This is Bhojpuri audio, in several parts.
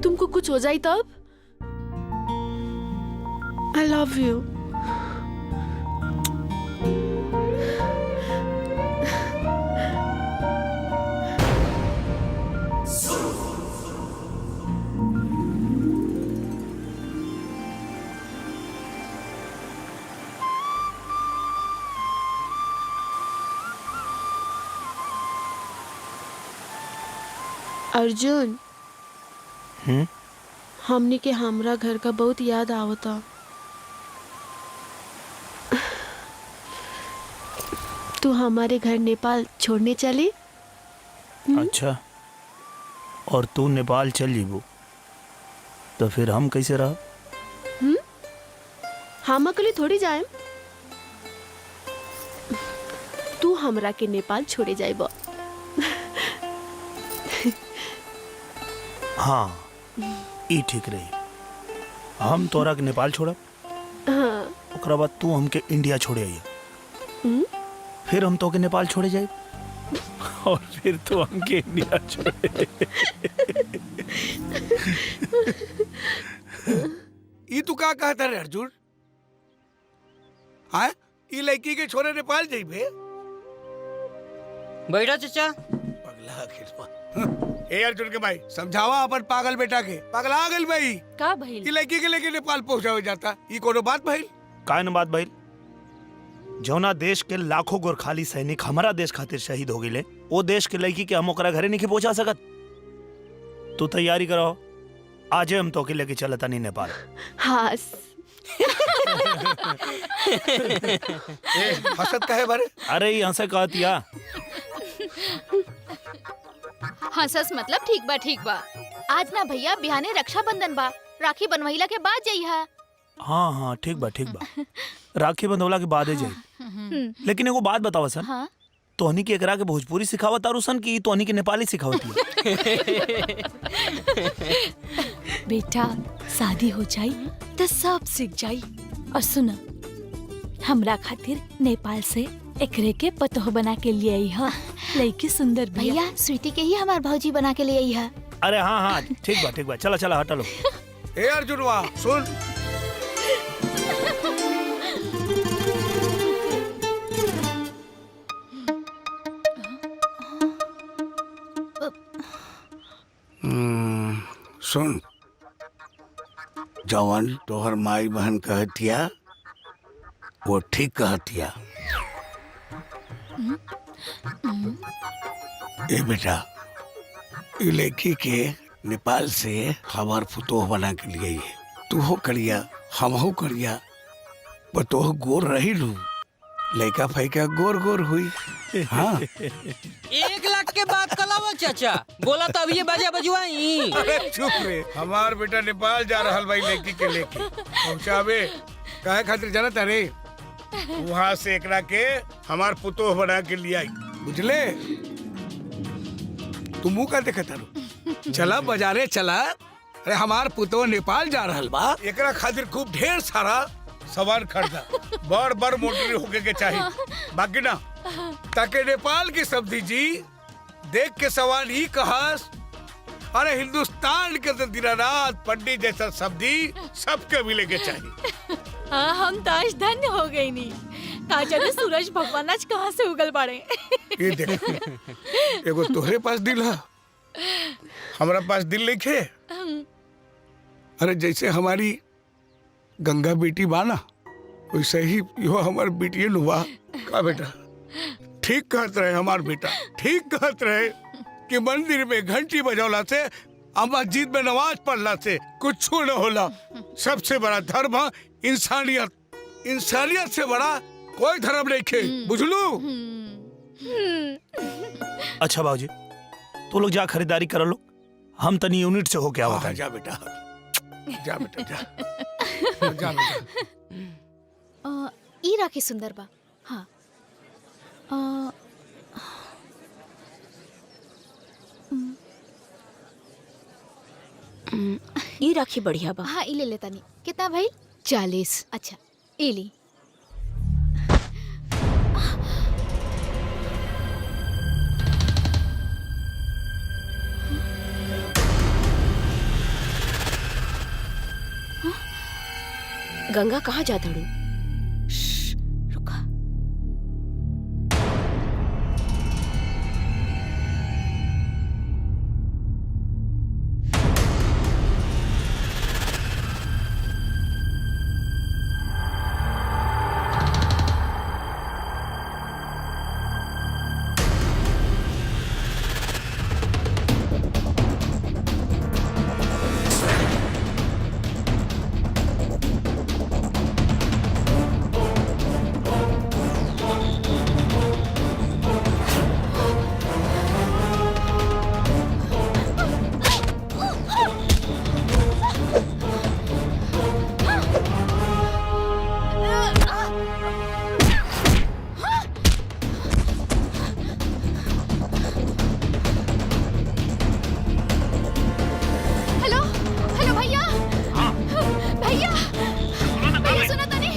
तुमको कुछ हो जाए तब? I love you. अर्जुन, हमने के हमरा घर का बहुत याद आवता। तू हमारे घर नेपाल छोड़ने चली? अच्छा, और तू नेपाल चल जीबू तो फिर हम कैसे रह? हम अकेले थोड़ी जाए। तू हमरा के नेपाल छोड़े जाइब। हाँ, ई ठीक रही। हम तोरा के नेपाल छोड़ब, हाँ। ओकरा बाद तू हमके इंडिया छोड़े आइए, फिर हम तो के नेपाल छोड़े जाए और फिर तो हमके इंडिया छोड़े। ई तू का कहता रे अर्जुन? हाँ, ई लड़की के छोरे नेपाल जाइबे? बैठा चाचा। पगला खिलवा। ए अर्जुन के भाई समझावा अपन पागल बेटा के। पगला गइल भाई। का भइल? ई लड़की के लेके नेपाल पहुंचावे जाता। ई कोनो बात भइल? काय न बात भइल? जौना देश के लाखों गोरखाली सैनिक हमारा देश खातिर शहीद हो गए, वो देश के लड़की के हम ओकरा घरे नहीं पहुंचा सकत। तू तैयारी करो, आज हम तो के लेके चलता नहीं नेपाल। हाँ। हसत काहे बारे? अरे यहाँ से कहतिया। हंसस मतलब ठीक बा। आज ना भैया बिहाने रक्षाबंधन बा, राखी बनवैला के बाद जइहा। हाँ हाँ ठीक बा राखी बंधवला के बाद जाई। लेकिन एगो बात बतावा सन। हाँ? तोहनी के एकरा के भोजपुरी सिखावत तारू सन कि तोहनी के नेपाली सिखावत है? बेटा शादी हो जाई तो सब सीख जाई। और सुना, हमरा खातिर नेपाल से एकरे के पतोह बना के लिए आई है। लड़की सुंदर भैया स्वीटी के ही हमार भौजी बना के ले आई है। अरे हाँ हाँ ठीक बा चला चला हटा लो। ए अर्जुन वाह सुन, सुन, जवन तोहर माई बहन कहतिया वो ठीक कहतिया। ए बेटा, ई लड़की के नेपाल से हमार फुतोह बना के लिए ये। तू हो करिया, हम हो करिया, पतोह गोर रही लू, लड़का फैका गोर गोर हुई। हाँ। 1 लाख के बात कलावा चाचा, बोला तो अब ये बाजा बजवाई। अरे चुप रे, हमार बेटा नेपाल जा रहा भाई लड़की के लेके पहुँचावे। काहे खातिर जानता रे? वहाँ से एकरा के हमार पुतोह बना के लिए आई, बुझले? तू मुँह का देखता रो? चला बाजारे चला। अरे हमार पुतोह नेपाल जा रहा बा, एकरा खातिर खूब ढेर सारा सामान खरीदा। बड़ मोटरी होके के चाहिए, बाकी ना ताकि नेपाल की सब्जी जी देख के सवाल ही कहस, अरे हिंदुस्तान के तो दीनानाथ पंडित जैसा सब्जी सबके मिले के चाहिए। हाँ, हम तो आज धन्य हो गई नी। का जाने सूरज भगवान आज कहाँ से उगल पड़े। ये देख, एगो तोहरे पास दिल है, हमारा पास दिल नहीं खे। अरे जैसे हमारी गंगा बेटी बाना, वैसे ही यो हमार बेटी नुबा। का बेटा ठीक कहत रहे हमार बेटा, ठीक कहत रहे कि मंदिर में घंटी बजौला से, मस्जिद में नमाज पढ़ला से कुछ न होला। सबसे बड़ा धर्म है इंसानियत। इंसानियत से बड़ा कोई धर्म नहीं खे, बुझलू? अच्छा बाबूजी, तो लोग जा खरीदारी कर लो, हम तनी यूनिट से होके आवत। जा बेटा, जा बेटा, जा जा बेटा। ई राखी सुंदर बा। हाँ। ये राखी बढ़िया बा। हाँ, ई ले लेता नहीं। कितना भाई? 40। अच्छा, ई ली। गंगा कहाँ जाता हूँ? रुका। हेलो हेलो भैया भैया भैया सुनो तनी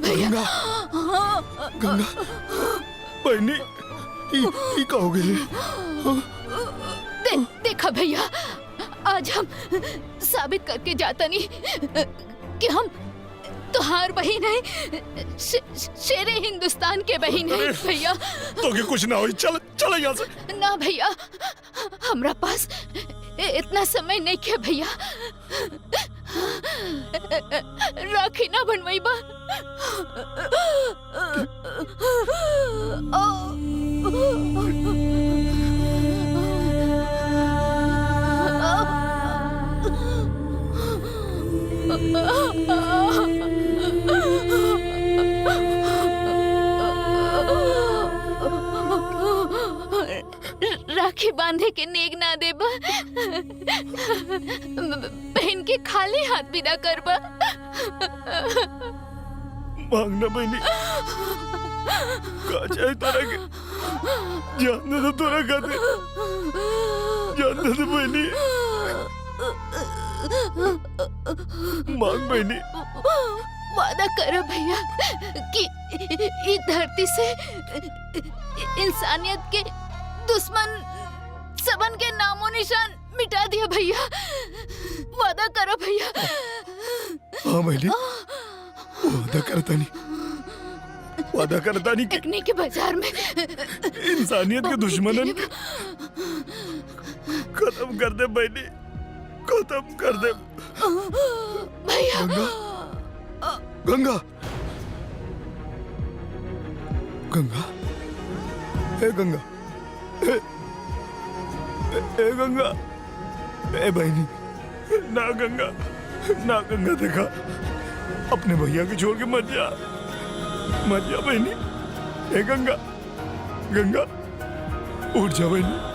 भैया गंगा गंगा बहनी ई का हो गेले? देखा भैया, आज हम साबित करके जाता नहीं कि हम तुहार बहन है, शेरे हिंदुस्तान के बहन है भैया। तो के कुछ ना हो, चल चल यहाँ से। ना भैया, हमरा पास इतना समय नहीं है भैया। राखी ना बनवाई बा। राखी बांधे के नेग ना देबा, बहन के खाली हाथ विदा करबा। मांगना बहनी, का चाहे तोरा के जानना तो तोरा खाते, जानना तो बहनी। मांग बहनी। वादा करो भैया कि इस धरती से इंसानियत के दुश्मन सबन के नामो निशान मिटा दिया भैया। वादा करो भैया। हाँ बहनी, वादा करता नहीं, वादा करता नहीं कि इकनी के बाजार में इंसानियत के दुश्मनन के खत्म कर दे बहनी, खत्म कर दे भैया। गंगा, गंगा, हे गंगा, ए गंगा, ए बहनी, ना गंगा, ना गंगा, देखा अपने भैया के छोड़ के मत जा, मत जा बहनी। ए गंगा, गंगा उठ जा बहनी।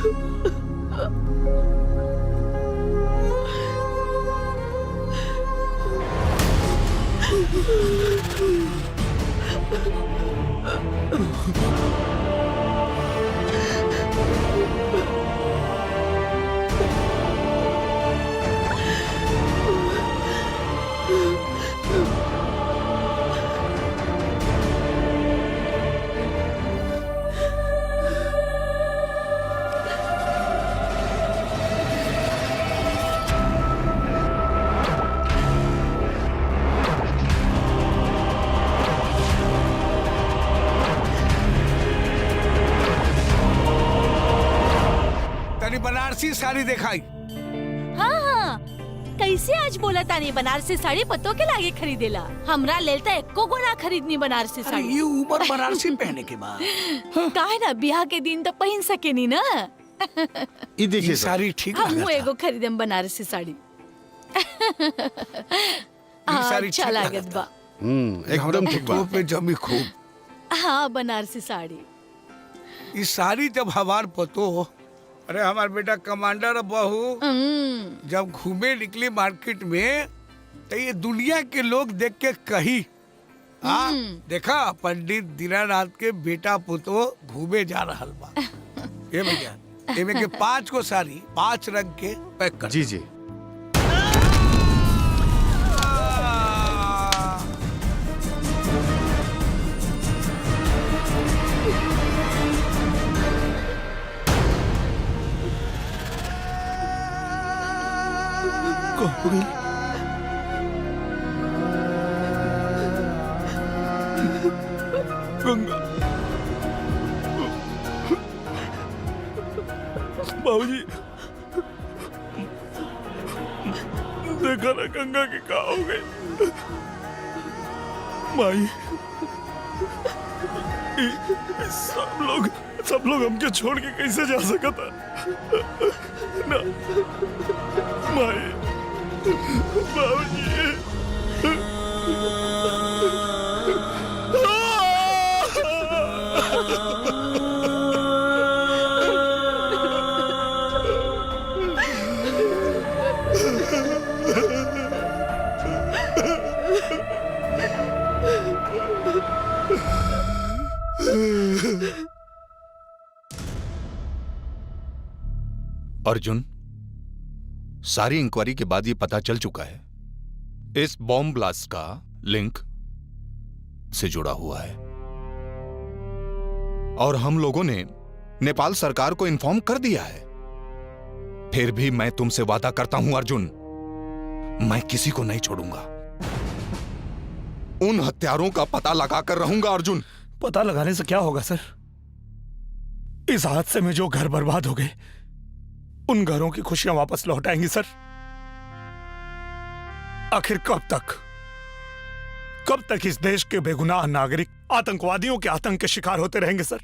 तनी बनारसी साड़ी दिखाई। हाँ हाँ, कैसे आज बोला तानी बनारसी साड़ी पतो के लागे खरीदेला। हमरा लेल त एको गो ना खरीदनी बनारसी अरे साड़ी। ये ऊपर बनारसी पहने के बाद काहे ना ब्याह के दिन तो पहन सकेनी ना। ये देखिए ये सर, साड़ी ठीक हम लागत एगो खरीदम बनारसी साड़ी। साड़ी अच्छा ठीक लागत लागत बा। एकदम ठीक तो बात। पे जमी खूब। हाँ बनारसी साड़ी। इस साड़ी जब हमार पतो, अरे हमार बेटा कमांडर बहू जब घूमे निकली मार्केट में तो ये दुनिया के लोग देख के कही, हाँ देखा पंडित दीनानाथ के बेटा पुतो घूमे जा रहा बा। ये भैया एमे के 5 को साड़ी 5 रंग के पैक कर। जी जी। कहाँ हो गई? गंगा। बाबूजी, देखा ना गंगा की कहाँ हो गई? माई, सब लोग हमके छोड़ के कैसे जा सकता? ना, माई, बाबूजी। अर्जुन, सारी इंक्वायरी के बाद ये पता चल चुका है इस बॉम्ब ब्लास्ट का लिंक से जुड़ा हुआ है और हम लोगों ने नेपाल सरकार को इन्फॉर्म कर दिया है। फिर भी मैं तुमसे वादा करता हूं अर्जुन, मैं किसी को नहीं छोड़ूंगा। उन हत्यारों का पता लगाकर रहूंगा अर्जुन। पता लगाने से क्या होगा सर? इस हादसे में जो घर बर्बाद हो गए उन घरों की खुशियां वापस लौट आएंगी सर। आखिर कब तक इस देश के बेगुनाह नागरिक आतंकवादियों के आतंक के शिकार होते रहेंगे सर?